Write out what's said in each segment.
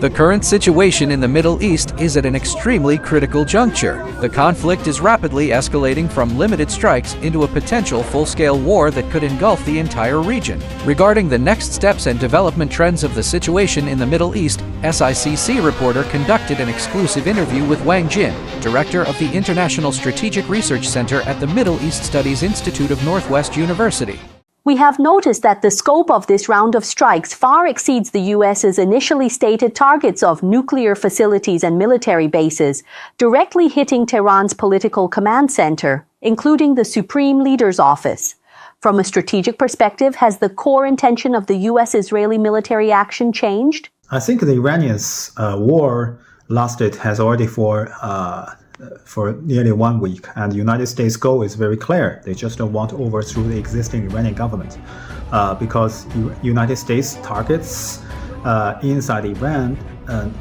The current situation in the Middle East is at an extremely critical juncture. The conflict is rapidly escalating from limited strikes into a potential full-scale war that could engulf the entire region. Regarding the next steps and development trends of the situation in the Middle East, SICC reporter conducted an exclusive interview with Wang Jin, director of the International Strategic Research Center at the Middle East Studies Institute of Northwest University. We have noticed that the scope of this round of strikes far exceeds the US's initially stated targets of nuclear facilities and military bases, directly hitting Tehran's political command center, including the Supreme Leader's office. From a strategic perspective, has the core intention of the US-Israeli military action changed? I think the Iranians' war has already for nearly 1 week, and the United States' goal is very clear. They just don't want to overthrow the existing Iranian government, because United States targets inside Iran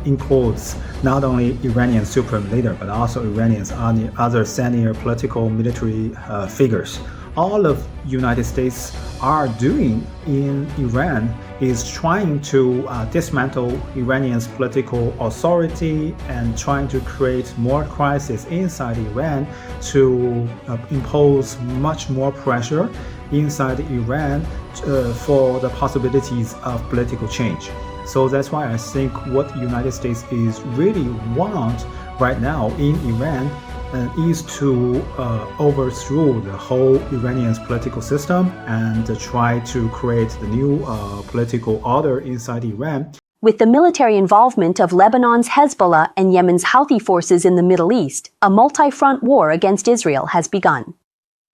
includes not only Iranian supreme leader, but also Iranians and other senior political military figures. All of United States are doing in Iran is trying to dismantle Iranian's political authority and trying to create more crisis inside Iran to impose much more pressure inside Iran for the possibilities of political change. So that's why I think what the United States is really want right now in Iran is to overthrow the whole Iranian political system and try to create the new political order inside Iran. With the military involvement of Lebanon's Hezbollah and Yemen's Houthi forces in the Middle East, a multi-front war against Israel has begun.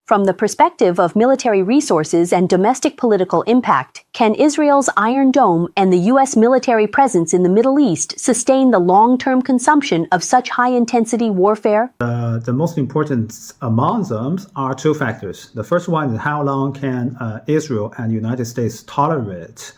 From the perspective of military resources and domestic political impact, can Israel's Iron Dome and the U.S. military presence in the Middle East sustain the long-term consumption of such high-intensity warfare? The most important among them are two factors. The first one is how long can Israel and the United States tolerate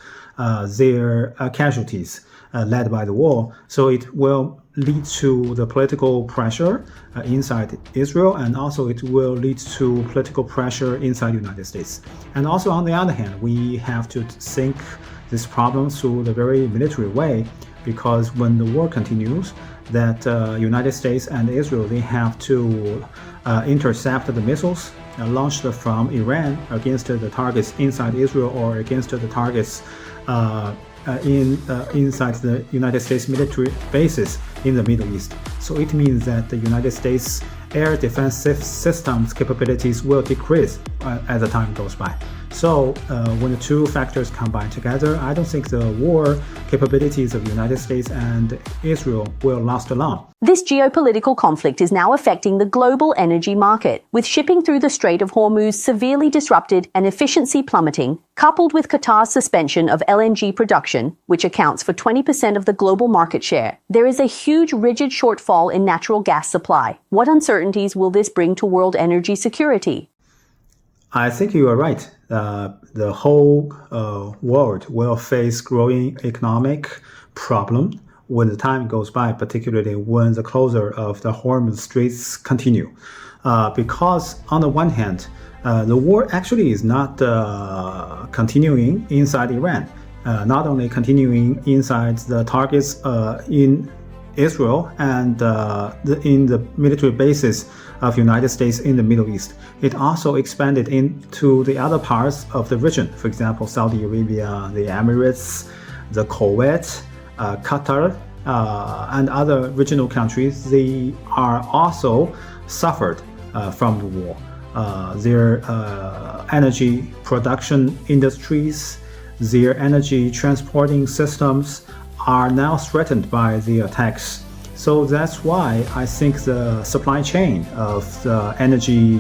their casualties led by the war. So it will lead to the political pressure inside Israel, and also it will lead to political pressure inside the United States. And also on the other hand, we have to think this problem through the very military way, because when the war continues, that United States and Israel, they have to intercept the missiles launched from Iran against the targets inside Israel or against the targets inside the United States military bases in the Middle East. So it means that the United States air defensive systems capabilities will decrease as the time goes by. So when the two factors combine together, I don't think the war capabilities of the United States and Israel will last long. This geopolitical conflict is now affecting the global energy market, with shipping through the Strait of Hormuz severely disrupted and efficiency plummeting, coupled with Qatar's suspension of LNG production, which accounts for 20% of the global market share. There is a huge rigid shortfall in natural gas supply. What uncertainties will this bring to world energy security? I think you are right. The whole world will face growing economic problem when the time goes by, particularly when the closure of the Hormuz Straits continue. Because on the one hand, the war actually is not continuing inside Iran, not only continuing inside the targets in Israel and in the military bases of United States in the Middle East. It also expanded into the other parts of the region. For example, Saudi Arabia, the Emirates, the Kuwait, Qatar, and other regional countries. They are also suffered from the war. Their energy production industries, their energy transporting systems are now threatened by the attacks. So that's why I think the supply chain of the energy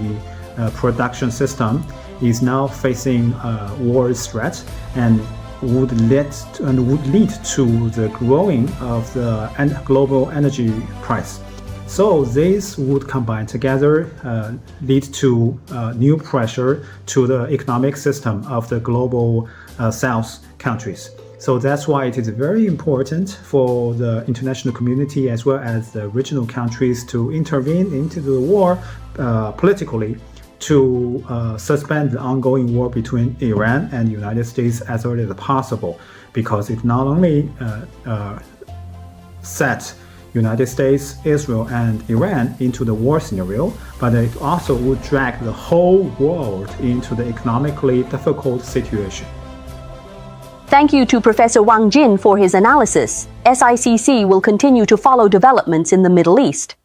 production system is now facing war threat and would lead to the growing of the global energy price. So these would combine together, lead to new pressure to the economic system of the global South countries. So that's why it is very important for the international community as well as the regional countries to intervene into the war politically to suspend the ongoing war between Iran and the United States as early as possible, because it not only set United States, Israel, and Iran into the war scenario, but it also would drag the whole world into the economically difficult situation. Thank you to Professor Wang Jin for his analysis. SICC will continue to follow developments in the Middle East.